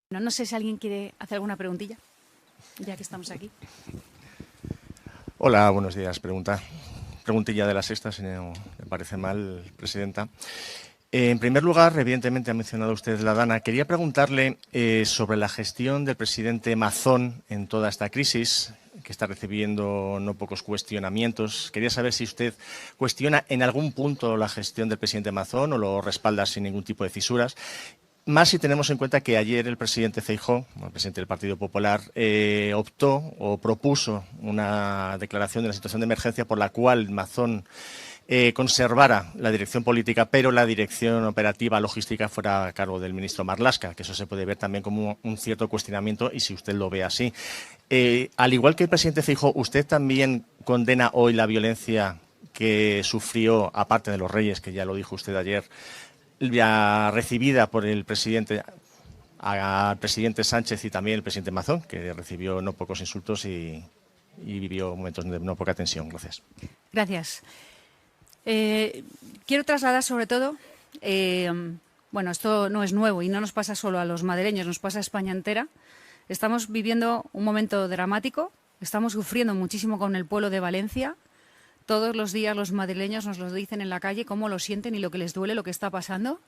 No sé si alguien quiere hacer alguna preguntilla, ya que estamos aquí. Hola, buenos días. Preguntilla de la sexta, si no me parece mal, Presidenta. En primer lugar, evidentemente ha mencionado usted la Dana. Quería preguntarle sobre la gestión del presidente Mazón en toda esta crisis, que está recibiendo no pocos cuestionamientos. Quería saber si usted cuestiona en algún punto la gestión del presidente Mazón o lo respalda sin ningún tipo de fisuras. Más si tenemos en cuenta que ayer el presidente Feijóo, el presidente del Partido Popular, optó o propuso una declaración de la situación de emergencia por la cual Mazón conservara la dirección política, pero la dirección operativa logística fuera a cargo del ministro Marlaska, que eso se puede ver también como un cierto cuestionamiento y si usted lo ve así. Al igual que el presidente Feijóo, ¿usted también condena hoy la violencia que sufrió, aparte de los Reyes, que ya lo dijo usted ayer, ya recibida por el presidente, al presidente Sánchez y también el presidente Mazón, que recibió no pocos insultos y vivió momentos de no poca tensión? Gracias. Gracias. Quiero trasladar sobre todo, bueno, esto no es nuevo y no nos pasa solo a los madrileños, nos pasa a España entera. Estamos viviendo un momento dramático, estamos sufriendo muchísimo con el pueblo de Valencia. Todos los días los madrileños nos lo dicen en la calle, cómo lo sienten y lo que les duele, lo que está pasando.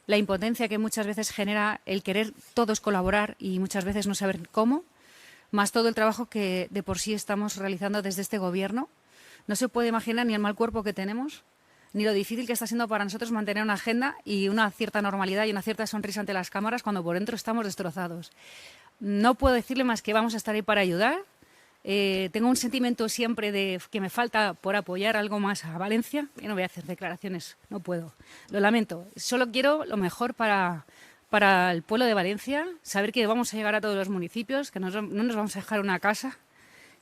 La impotencia que muchas veces genera el querer todos colaborar y muchas veces no saber cómo, más todo el trabajo que de por sí estamos realizando desde este gobierno. No se puede imaginar ni el mal cuerpo que tenemos, ni lo difícil que está siendo para nosotros mantener una agenda y una cierta normalidad y una cierta sonrisa ante las cámaras cuando por dentro estamos destrozados. No puedo decirle más que vamos a estar ahí para ayudar. Tengo un sentimiento siempre de que me falta por apoyar algo más a Valencia. Yo no voy a hacer declaraciones, no puedo. Lo lamento. Solo quiero lo mejor para el pueblo de Valencia, saber que vamos a llegar a todos los municipios, que no nos vamos a dejar una casa.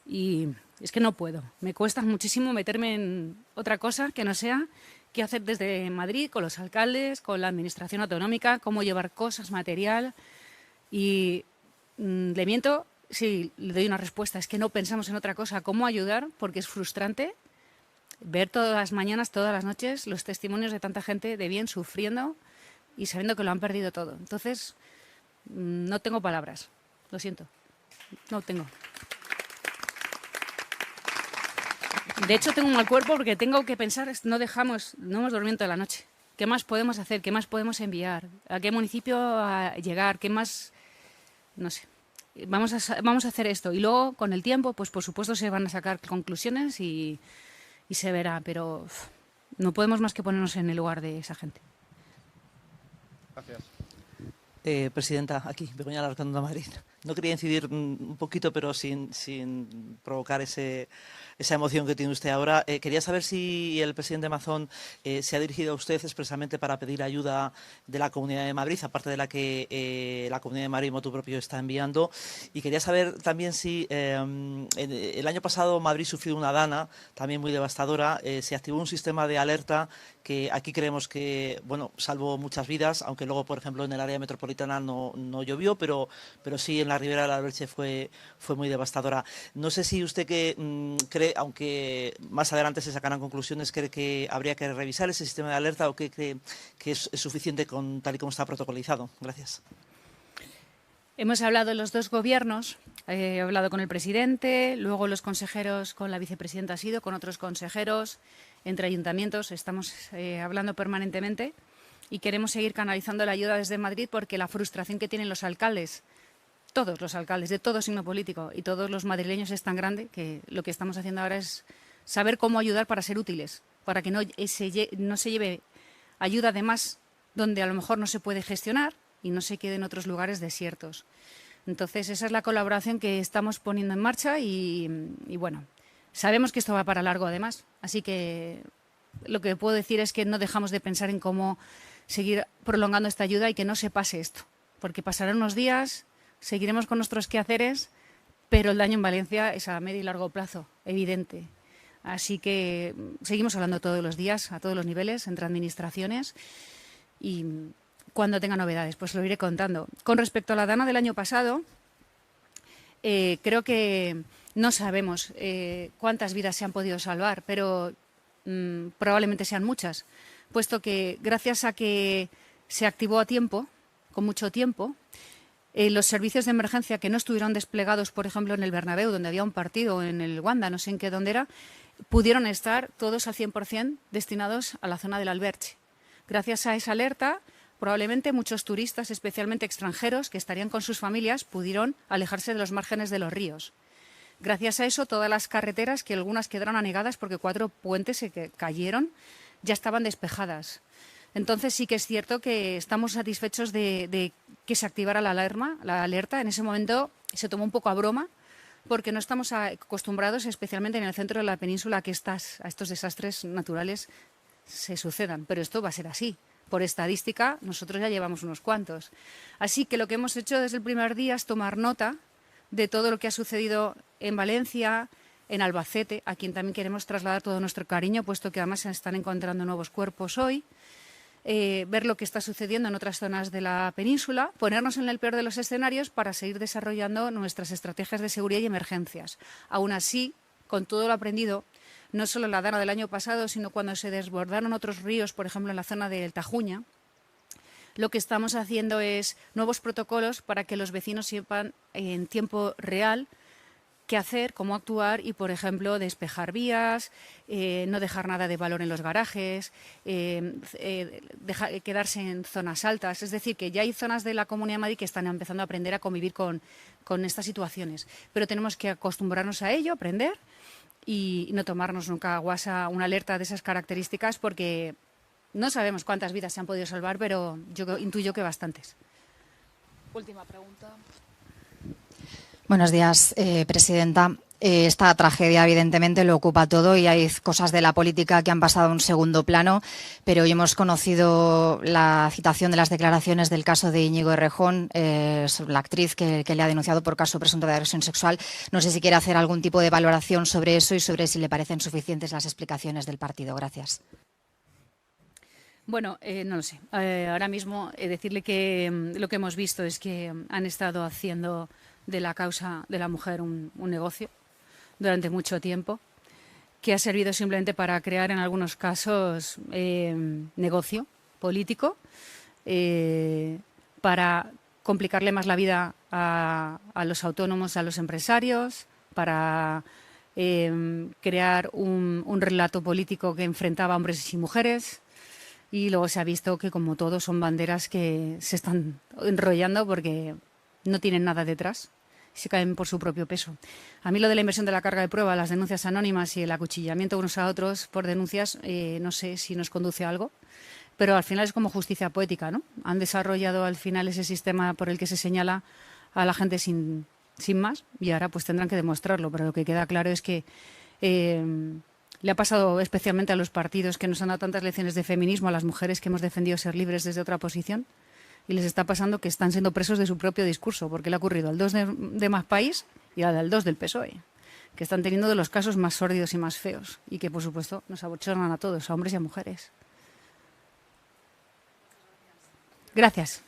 Y es que no puedo. Me cuesta muchísimo meterme en otra cosa que no sea qué hacer desde Madrid, con los alcaldes, con la administración autonómica, cómo llevar cosas, material. Y le miento, sí, le doy una respuesta. Es que no pensamos en otra cosa, cómo ayudar, porque es frustrante ver todas las mañanas, todas las noches, los testimonios de tanta gente de bien sufriendo y sabiendo que lo han perdido todo. Entonces, no tengo palabras. Lo siento. No tengo. De hecho, tengo un mal cuerpo porque tengo que pensar, no hemos dormido toda la noche. ¿Qué más podemos hacer? ¿Qué más podemos enviar? ¿A qué municipio llegar? ¿Qué más? No sé. Vamos a hacer esto. Y luego, con el tiempo, pues por supuesto se van a sacar conclusiones y se verá. Pero no podemos más que ponernos en el lugar de esa gente. Gracias. Presidenta, aquí, Begoña Alarcón de Madrid. No quería incidir un poquito, pero sin provocar esa emoción que tiene usted ahora. Quería saber si el presidente Mazón se ha dirigido a usted expresamente para pedir ayuda de la Comunidad de Madrid, aparte de la que la Comunidad de Madrid, motu propio, está enviando. Y quería saber también si el año pasado Madrid sufrió una dana también muy devastadora. Se activó un sistema de alerta que aquí creemos que, bueno, salvó muchas vidas, aunque luego, por ejemplo, en el área metropolitana no llovió, pero sí en la Ribera del Alberche fue muy devastadora. No sé si usted cree, aunque más adelante se sacarán conclusiones, cree que habría que revisar ese sistema de alerta o que cree que es suficiente tal y como está protocolizado. Gracias. Hemos hablado los dos gobiernos, he hablado con el presidente, luego los consejeros, con la vicepresidenta ha sido, con otros consejeros, entre ayuntamientos, estamos hablando permanentemente y queremos seguir canalizando la ayuda desde Madrid porque la frustración que tienen los alcaldes, todos los alcaldes de todo signo político y todos los madrileños es tan grande que lo que estamos haciendo ahora es saber cómo ayudar para ser útiles, para que no se lleve ayuda de más donde a lo mejor no se puede gestionar y no se quede en otros lugares desiertos. Entonces, esa es la colaboración que estamos poniendo en marcha y bueno, sabemos que esto va para largo además, así que lo que puedo decir es que no dejamos de pensar en cómo seguir prolongando esta ayuda y que no se pase esto, porque pasarán unos días, seguiremos con nuestros quehaceres, pero el daño en Valencia es a medio y largo plazo, evidente. Así que seguimos hablando todos los días, a todos los niveles, entre administraciones y cuando tenga novedades, pues lo iré contando. Con respecto a la dana del año pasado, creo que no sabemos cuántas vidas se han podido salvar, pero probablemente sean muchas, puesto que gracias a que se activó a tiempo, con mucho tiempo, Los servicios de emergencia que no estuvieron desplegados, por ejemplo, en el Bernabéu, donde había un partido, o en el Wanda, no sé en qué dónde era, pudieron estar todos al 100% destinados a la zona del Alberche. Gracias a esa alerta, probablemente muchos turistas, especialmente extranjeros, que estarían con sus familias, pudieron alejarse de los márgenes de los ríos. Gracias a eso, todas las carreteras, que algunas quedaron anegadas porque 4 puentes se cayeron, ya estaban despejadas. Entonces sí que es cierto que estamos satisfechos de que se activara la alerta. En ese momento se tomó un poco a broma, porque no estamos acostumbrados, especialmente en el centro de la península, a que a estos desastres naturales se sucedan. Pero esto va a ser así. Por estadística, nosotros ya llevamos unos cuantos. Así que lo que hemos hecho desde el primer día es tomar nota de todo lo que ha sucedido en Valencia, en Albacete, a quien también queremos trasladar todo nuestro cariño, puesto que además se están encontrando nuevos cuerpos hoy. Ver lo que está sucediendo en otras zonas de la península, ponernos en el peor de los escenarios para seguir desarrollando nuestras estrategias de seguridad y emergencias. Aún así, con todo lo aprendido, no solo en la Dana del año pasado, sino cuando se desbordaron otros ríos, por ejemplo en la zona del Tajuña, lo que estamos haciendo es nuevos protocolos para que los vecinos sepan en tiempo real qué hacer, cómo actuar y, por ejemplo, despejar vías, no dejar nada de valor en los garajes, quedarse en zonas altas. Es decir, que ya hay zonas de la Comunidad de Madrid que están empezando a aprender a convivir con estas situaciones. Pero tenemos que acostumbrarnos a ello, aprender y no tomarnos nunca a guasa una alerta de esas características, porque no sabemos cuántas vidas se han podido salvar, pero yo intuyo que bastantes. Última pregunta. Buenos días, presidenta. Esta tragedia evidentemente lo ocupa todo y hay cosas de la política que han pasado a un segundo plano, pero hoy hemos conocido la citación de las declaraciones del caso de Íñigo Errejón, sobre la actriz que le ha denunciado por caso presunto de agresión sexual. No sé si quiere hacer algún tipo de valoración sobre eso y sobre si le parecen suficientes las explicaciones del partido. Gracias. Bueno, no lo sé. Ahora mismo decirle que lo que hemos visto es que han estado haciendo de la causa de la mujer un negocio durante mucho tiempo, que ha servido simplemente para crear en algunos casos negocio político, para complicarle más la vida a los autónomos, a los empresarios, para crear un relato político que enfrentaba a hombres y mujeres. Y luego se ha visto que, como todo, son banderas que se están enrollando porque no tienen nada detrás, se caen por su propio peso. A mí lo de la inversión de la carga de prueba, las denuncias anónimas y el acuchillamiento unos a otros por denuncias, no sé si nos conduce a algo, pero al final es como justicia poética, ¿no? Han desarrollado al final ese sistema por el que se señala a la gente sin más, y ahora pues tendrán que demostrarlo, pero lo que queda claro es que le ha pasado especialmente a los partidos que nos han dado tantas lecciones de feminismo, a las mujeres que hemos defendido ser libres desde otra posición, y les está pasando que están siendo presos de su propio discurso, porque le ha ocurrido al 2 de Más País y al 2 del PSOE, que están teniendo de los casos más sórdidos y más feos, y que, por supuesto, nos abochornan a todos, a hombres y a mujeres. Gracias.